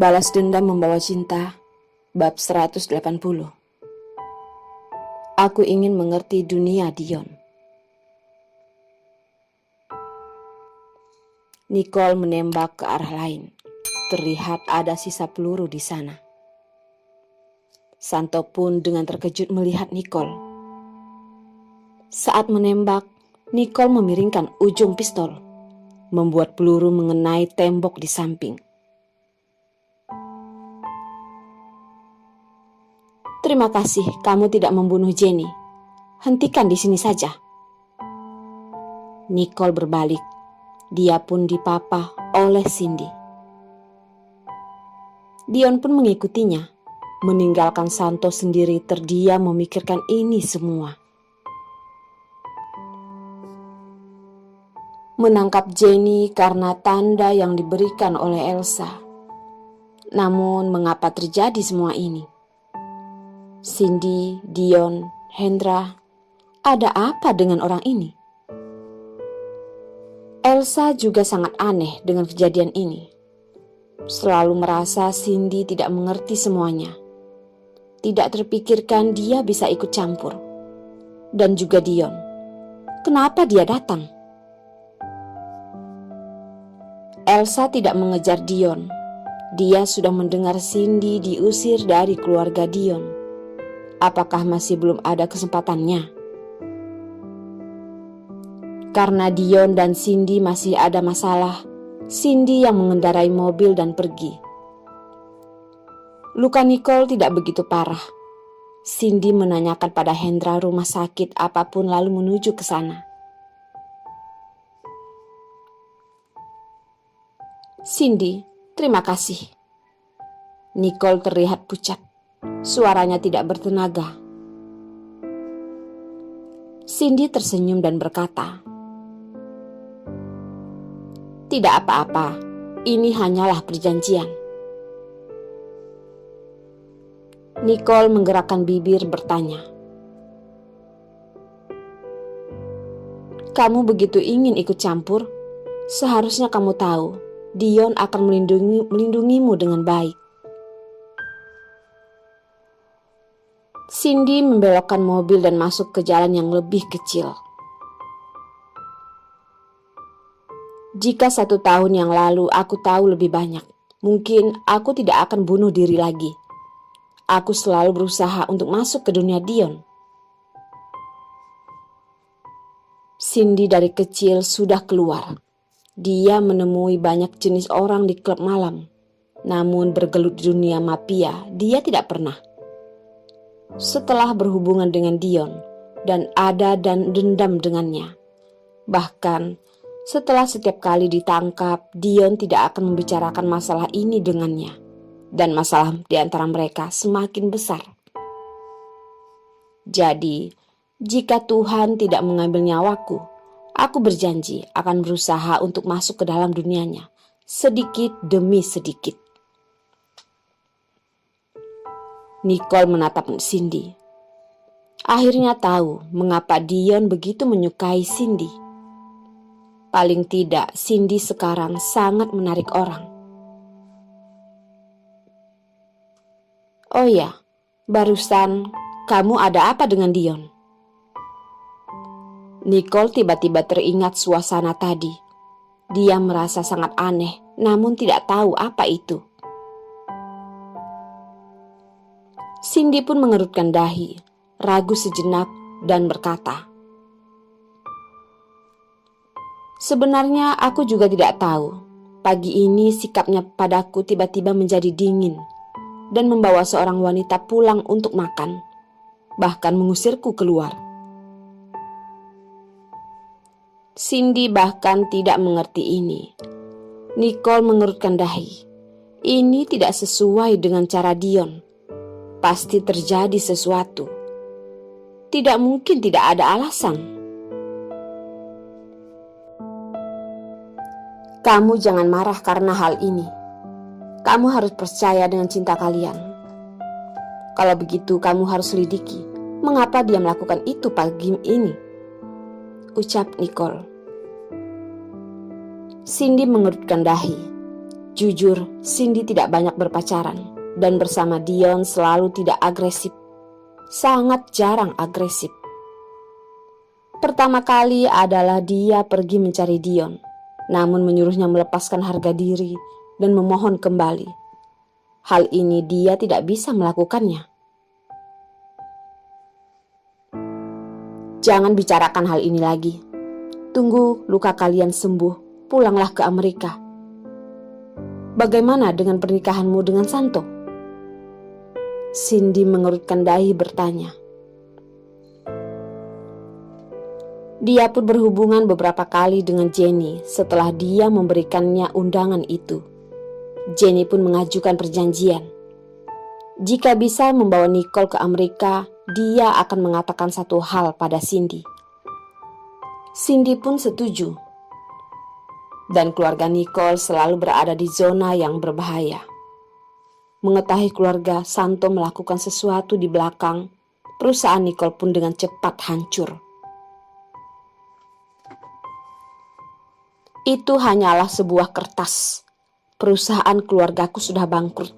Balas dendam membawa cinta, bab 180. Aku ingin mengerti dunia Dion. Nicole menembak ke arah lain. Terlihat ada sisa peluru di sana. Santo pun dengan terkejut melihat Nicole. Saat menembak, Nicole memiringkan ujung pistol, membuat peluru mengenai tembok di samping. Terima kasih kamu tidak membunuh Jenny. Hentikan di sini saja. Nicole berbalik. Dia pun dipapah oleh Cindy. Dion pun mengikutinya, meninggalkan Santo sendiri terdiam memikirkan ini semua. Menangkap Jenny karena tanda yang diberikan oleh Elsa. Namun mengapa terjadi semua ini? Cindy, Dion, Hendra, ada apa dengan orang ini? Elsa juga sangat aneh dengan kejadian ini. Selalu merasa Cindy tidak mengerti semuanya. Tidak terpikirkan dia bisa ikut campur. Dan juga Dion. Kenapa dia datang? Elsa tidak mengejar Dion. Dia sudah mendengar Cindy diusir dari keluarga Dion. Apakah masih belum ada kesempatannya? Karena Dion dan Cindy masih ada masalah, Cindy yang mengendarai mobil dan pergi. Luka Nicole tidak begitu parah. Cindy menanyakan pada Hendra rumah sakit apapun lalu menuju ke sana. Cindy, terima kasih. Nicole terlihat pucat. Suaranya tidak bertenaga. Cindy tersenyum dan berkata, "Tidak apa-apa, ini hanyalah perjanjian." Nicole menggerakkan bibir bertanya, "Kamu begitu ingin ikut campur? Seharusnya kamu tahu, Dion akan melindungimu dengan baik." Cindy membelokkan mobil dan masuk ke jalan yang lebih kecil. Jika 1 tahun yang lalu aku tahu lebih banyak, mungkin aku tidak akan bunuh diri lagi. Aku selalu berusaha untuk masuk ke dunia Dion. Cindy dari kecil sudah keluar. Dia menemui banyak jenis orang di klub malam. Namun bergelut di dunia mafia, dia tidak pernah. Setelah berhubungan dengan Dion dan ada dan dendam dengannya. Bahkan setelah setiap kali ditangkap, Dion tidak akan membicarakan masalah ini dengannya. Dan masalah di antara mereka semakin besar. Jadi, jika Tuhan tidak mengambil nyawaku, aku berjanji akan berusaha untuk masuk ke dalam dunianya, sedikit demi sedikit. Nicole menatap Cindy. Akhirnya tahu mengapa Dion begitu menyukai Cindy. Paling tidak, Cindy sekarang sangat menarik orang. Oh ya, barusan kamu ada apa dengan Dion? Nicole tiba-tiba teringat suasana tadi. Dia merasa sangat aneh, namun tidak tahu apa itu. Cindy pun mengerutkan dahi, ragu sejenak dan berkata, "Sebenarnya aku juga tidak tahu. Pagi ini sikapnya padaku tiba-tiba menjadi dingin dan membawa seorang wanita pulang untuk makan, bahkan mengusirku keluar." Cindy bahkan tidak mengerti ini. Nicole mengerutkan dahi. Ini tidak sesuai dengan cara Dion. Pasti terjadi sesuatu. Tidak mungkin tidak ada alasan. Kamu jangan marah karena hal ini. Kamu harus percaya dengan cinta kalian. Kalau begitu kamu harus selidiki mengapa dia melakukan itu pagi ini, ucap Nicole. Cindy mengerutkan dahi. Jujur, Cindy tidak banyak berpacaran dan bersama Dion selalu tidak agresif. Sangat jarang agresif. Pertama kali adalah dia pergi mencari Dion, namun menyuruhnya melepaskan harga diri dan memohon kembali. Hal ini dia tidak bisa melakukannya. Jangan bicarakan hal ini lagi. Tunggu luka kalian sembuh, pulanglah ke Amerika. Bagaimana dengan pernikahanmu dengan Santo? Cindy mengerutkan dahi bertanya. Dia pun berhubungan beberapa kali dengan Jenny setelah dia memberikannya undangan itu. Jenny pun mengajukan perjanjian. Jika bisa membawa Nicole ke Amerika, dia akan mengatakan satu hal pada Cindy. Cindy pun setuju. Dan keluarga Nicole selalu berada di zona yang berbahaya. Mengetahui keluarga Santo melakukan sesuatu di belakang, perusahaan Nicole pun dengan cepat hancur. Itu hanyalah sebuah kertas. Perusahaan keluargaku sudah bangkrut.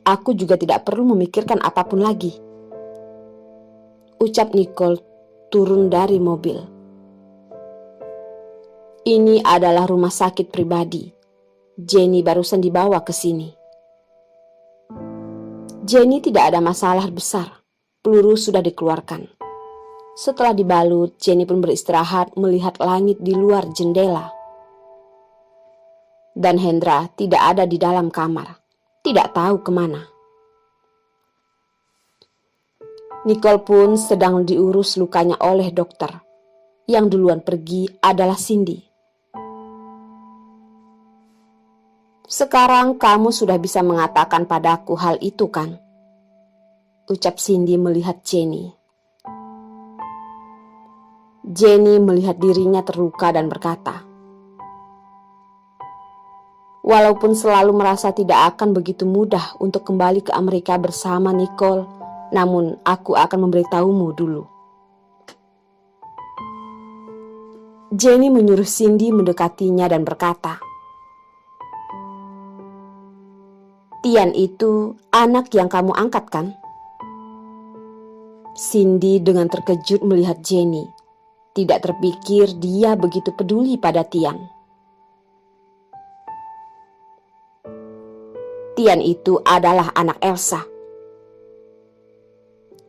Aku juga tidak perlu memikirkan apapun lagi. Ucap Nicole turun dari mobil. Ini adalah rumah sakit pribadi. Jenny barusan dibawa ke sini. Jenny tidak ada masalah besar. Peluru sudah dikeluarkan. Setelah dibalut, Jenny pun beristirahat melihat langit di luar jendela. Dan Hendra tidak ada di dalam kamar, tidak tahu kemana. Nicole pun sedang diurus lukanya oleh dokter. Yang duluan pergi adalah Cindy. Sekarang kamu sudah bisa mengatakan padaku hal itu kan? Ucap Cindy melihat Jenny. Jenny melihat dirinya terluka dan berkata, walaupun selalu merasa tidak akan begitu mudah untuk kembali ke Amerika bersama Nicole, namun aku akan memberitahumu dulu. Jenny menyuruh Cindy mendekatinya dan berkata, Tian itu anak yang kamu angkat kan? Cindy dengan terkejut melihat Jenny. Tidak terpikir dia begitu peduli pada Tian. Tian itu adalah anak Elsa,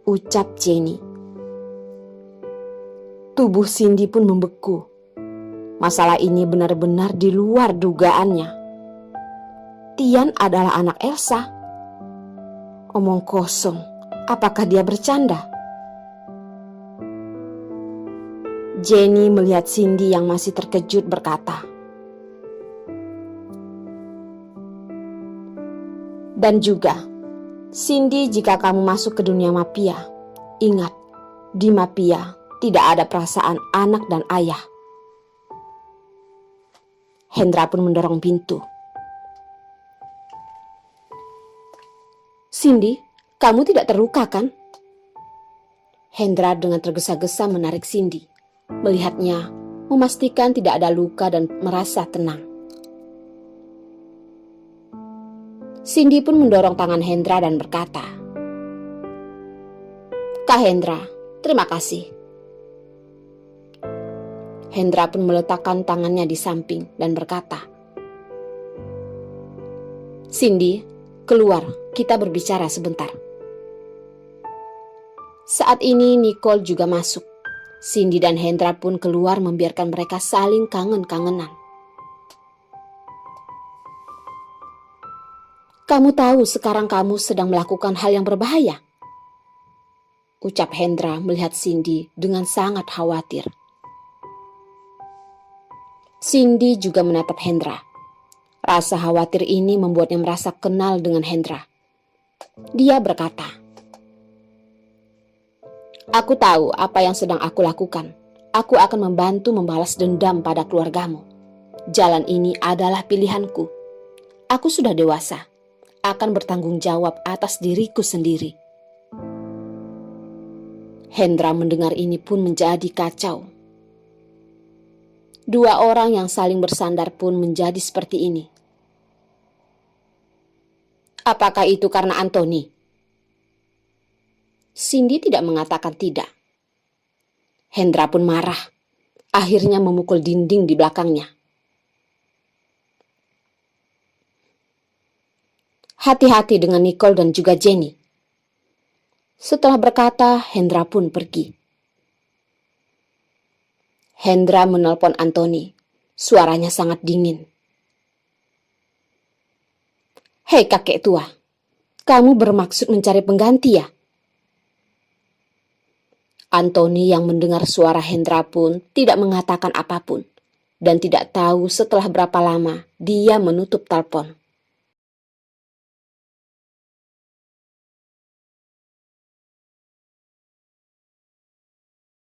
ucap Jenny. Tubuh Cindy pun membeku. Masalah ini benar-benar di luar dugaannya. Tian adalah anak Elsa. Omong kosong, apakah dia bercanda? Jenny melihat Cindy yang masih terkejut berkata, dan juga, Cindy, jika kamu masuk ke dunia mafia, ingat, di mafia tidak ada perasaan anak dan ayah. Hendra pun mendorong pintu. Cindy, kamu tidak terluka kan? Hendra dengan tergesa-gesa menarik Cindy. Melihatnya, memastikan tidak ada luka dan merasa tenang. Cindy pun mendorong tangan Hendra dan berkata, Kak Hendra, terima kasih. Hendra pun meletakkan tangannya di samping dan berkata, Cindy, keluar, kita berbicara sebentar. Saat ini Nicole juga masuk. Cindy dan Hendra pun keluar membiarkan mereka saling kangen-kangenan. Kamu tahu sekarang kamu sedang melakukan hal yang berbahaya? Ucap Hendra melihat Cindy dengan sangat khawatir. Cindy juga menatap Hendra. Rasa khawatir ini membuatnya merasa kenal dengan Hendra. Dia berkata, Aku tahu apa yang sedang aku lakukan. Aku akan membantu membalas dendam pada keluargamu. Jalan ini adalah pilihanku. Aku sudah dewasa. Akan bertanggung jawab atas diriku sendiri. Hendra mendengar ini pun menjadi kacau. Dua orang yang saling bersandar pun menjadi seperti ini. Apakah itu karena Anthony? Cindy tidak mengatakan tidak. Hendra pun marah, akhirnya memukul dinding di belakangnya. Hati-hati dengan Nicole dan juga Jenny. Setelah berkata, Hendra pun pergi. Hendra menelpon Anthony. Suaranya sangat dingin. Hei kakek tua, kamu bermaksud mencari pengganti ya? Anthony yang mendengar suara Hendra pun tidak mengatakan apapun dan tidak tahu setelah berapa lama dia menutup telepon.